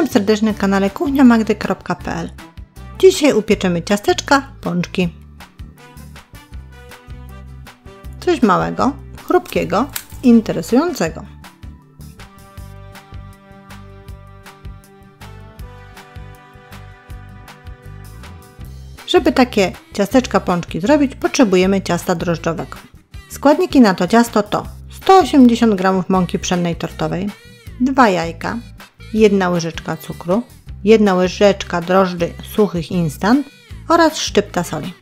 Witam serdecznie na kanale kuchniamagdy.pl. Dzisiaj upieczemy ciasteczka, pączki. Coś małego, chrupkiego, interesującego. Żeby takie ciasteczka, pączki zrobić, potrzebujemy ciasta drożdżowego. Składniki na to ciasto to 180 g mąki pszennej tortowej, 2 jajka, 1 łyżeczka cukru, 1 łyżeczka drożdży suchych instant oraz szczypta soli.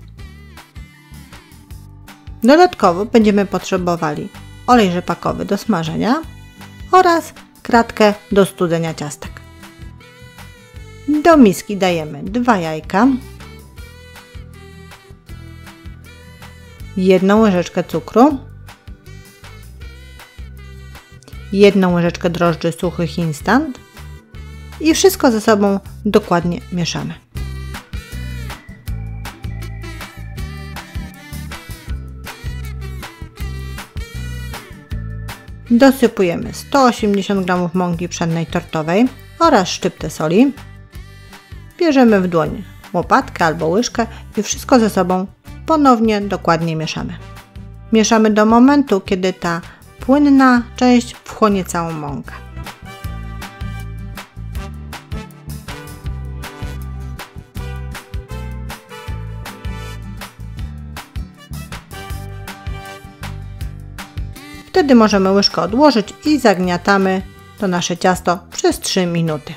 Dodatkowo będziemy potrzebowali olej rzepakowy do smażenia oraz kratkę do studzenia ciastek. Do miski dajemy 2 jajka, 1 łyżeczkę cukru, 1 łyżeczkę drożdży suchych instant i wszystko ze sobą dokładnie mieszamy. Dosypujemy 180 g mąki pszennej tortowej oraz szczyptę soli. Bierzemy w dłoń łopatkę albo łyżkę i wszystko ze sobą ponownie dokładnie mieszamy. Mieszamy do momentu, kiedy ta płynna część wchłonie całą mąkę. Wtedy możemy łyżkę odłożyć i zagniatamy to nasze ciasto przez 3 minuty.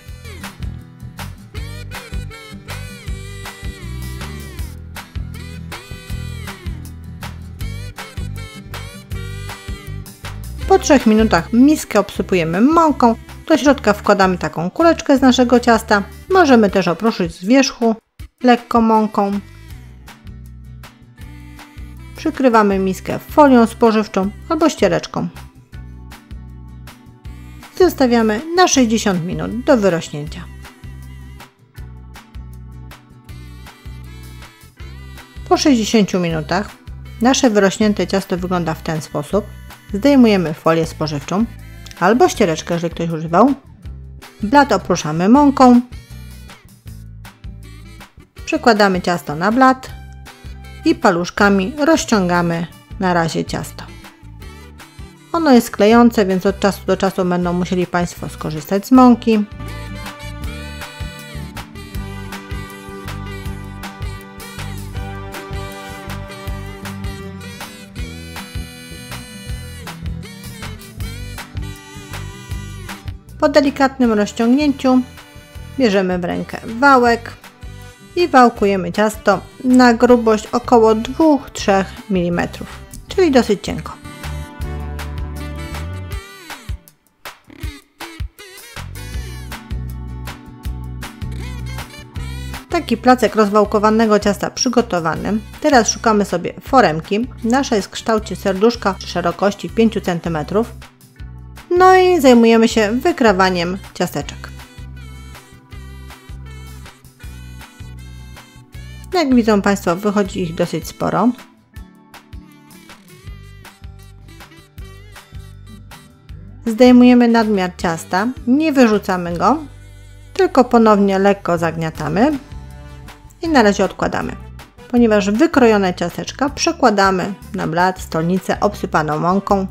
Po 3 minutach miskę obsypujemy mąką, do środka wkładamy taką kuleczkę z naszego ciasta. Możemy też opruszyć z wierzchu lekko mąką. Przykrywamy miskę folią spożywczą albo ściereczką. Zostawiamy na 60 minut do wyrośnięcia. Po 60 minutach nasze wyrośnięte ciasto wygląda w ten sposób. Zdejmujemy folię spożywczą albo ściereczkę, jeżeli ktoś używał. Blat opruszamy mąką. Przekładamy ciasto na blat i paluszkami rozciągamy na razie ciasto. Ono jest klejące, więc od czasu do czasu będą musieli Państwo skorzystać z mąki. Po delikatnym rozciągnięciu bierzemy w rękę wałek i wałkujemy ciasto na grubość około 2-3 mm, czyli dosyć cienko. Taki placek rozwałkowanego ciasta przygotowany. Teraz szukamy sobie foremki. Nasza jest w kształcie serduszka szerokości 5 cm. No i zajmujemy się wykrawaniem ciasteczek. Jak widzą Państwo, wychodzi ich dosyć sporo. Zdejmujemy nadmiar ciasta, nie wyrzucamy go, tylko ponownie lekko zagniatamy i na razie odkładamy. Ponieważ wykrojone ciasteczka przekładamy na blat, stolnicę obsypaną mąką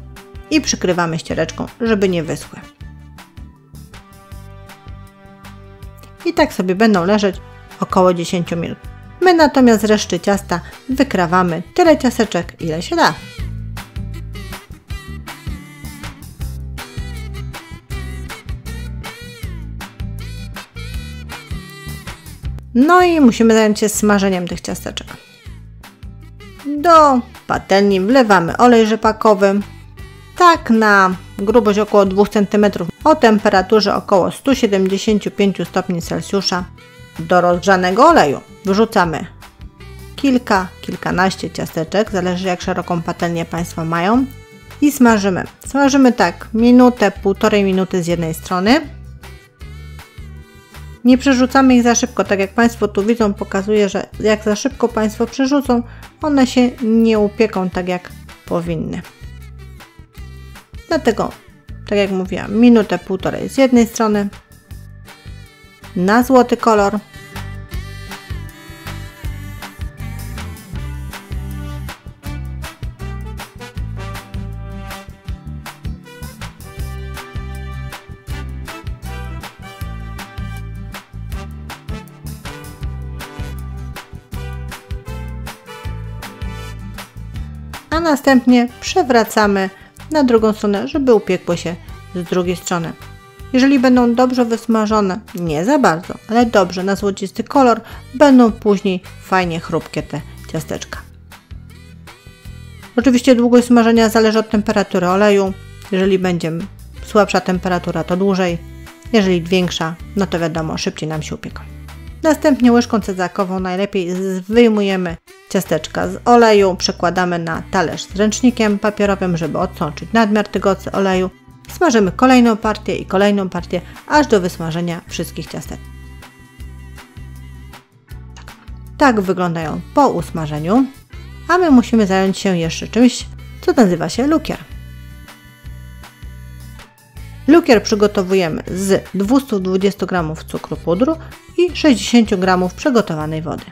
i przykrywamy ściereczką, żeby nie wyschły. I tak sobie będą leżeć około 10 minut. My natomiast z reszty ciasta wykrawamy tyle ciasteczek, ile się da. No i musimy zająć się smażeniem tych ciasteczek. Do patelni wlewamy olej rzepakowy, tak na grubość około 2 cm o temperaturze około 175 stopni Celsjusza. Do rozgrzanego oleju wrzucamy kilkanaście ciasteczek, zależy jak szeroką patelnię Państwo mają i smażymy. Smażymy tak minutę, 1,5 minuty z jednej strony. Nie przerzucamy ich za szybko, tak jak Państwo tu widzą, pokazuje, że jak za szybko Państwo przerzucą, one się nie upieką tak jak powinny. Dlatego, tak jak mówiłam, minutę, 1,5 z jednej strony na złoty kolor. A następnie przewracamy na drugą stronę, żeby upiekło się z drugiej strony. Jeżeli będą dobrze wysmażone, nie za bardzo, ale dobrze na złocisty kolor, będą później fajnie chrupkie te ciasteczka. Oczywiście długość smażenia zależy od temperatury oleju. Jeżeli będzie słabsza temperatura, to dłużej. Jeżeli większa, no to wiadomo, szybciej nam się upieką. Następnie łyżką cezakową najlepiej wyjmujemy ciasteczka z oleju, przekładamy na talerz z ręcznikiem papierowym, żeby odsączyć nadmiar tego oleju. Smażymy kolejną partię, aż do wysmażenia wszystkich ciasteczek. Tak wyglądają po usmażeniu, a my musimy zająć się jeszcze czymś, co nazywa się lukier. Lukier przygotowujemy z 220 g cukru pudru i 60 g przygotowanej wody.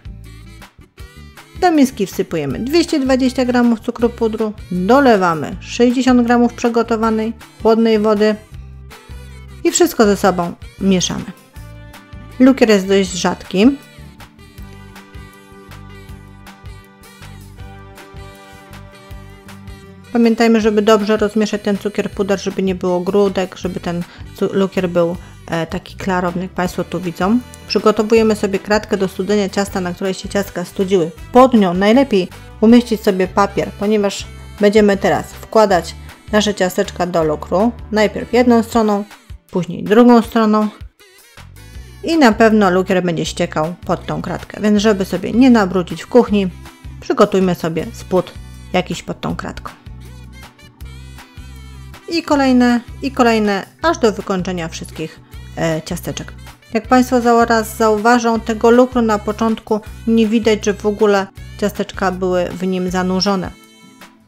Do miski wsypujemy 220 g cukru pudru, dolewamy 60 g przygotowanej chłodnej wody i wszystko ze sobą mieszamy. Lukier jest dość rzadki. Pamiętajmy, żeby dobrze rozmieszać ten cukier puder, żeby nie było grudek, żeby ten lukier był taki klarowny, jak Państwo tu widzą. Przygotowujemy sobie kratkę do studzenia ciasta, na której się ciastka studziły. Pod nią najlepiej umieścić sobie papier, ponieważ będziemy teraz wkładać nasze ciasteczka do lukru. Najpierw jedną stroną, później drugą stroną i na pewno lukier będzie ściekał pod tą kratkę. Więc żeby sobie nie nabrudzić w kuchni, przygotujmy sobie spód jakiś pod tą kratką. I kolejne, aż do wykończenia wszystkich ciasteczek. Jak Państwo zaraz zauważą, tego lukru na początku nie widać, że w ogóle ciasteczka były w nim zanurzone.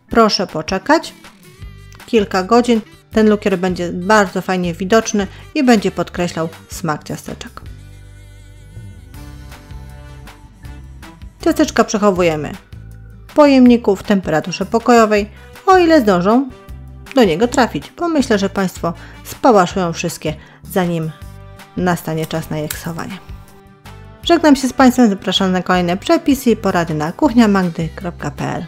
Proszę poczekać kilka godzin, ten lukier będzie bardzo fajnie widoczny i będzie podkreślał smak ciasteczek. Ciasteczka przechowujemy w pojemniku w temperaturze pokojowej, o ile zdążą do niego trafić, bo myślę, że Państwo spałaszują wszystkie, zanim nastanie czas na ich schowanie. Żegnam się z Państwem, zapraszam na kolejne przepisy i porady na kuchniamagdy.pl.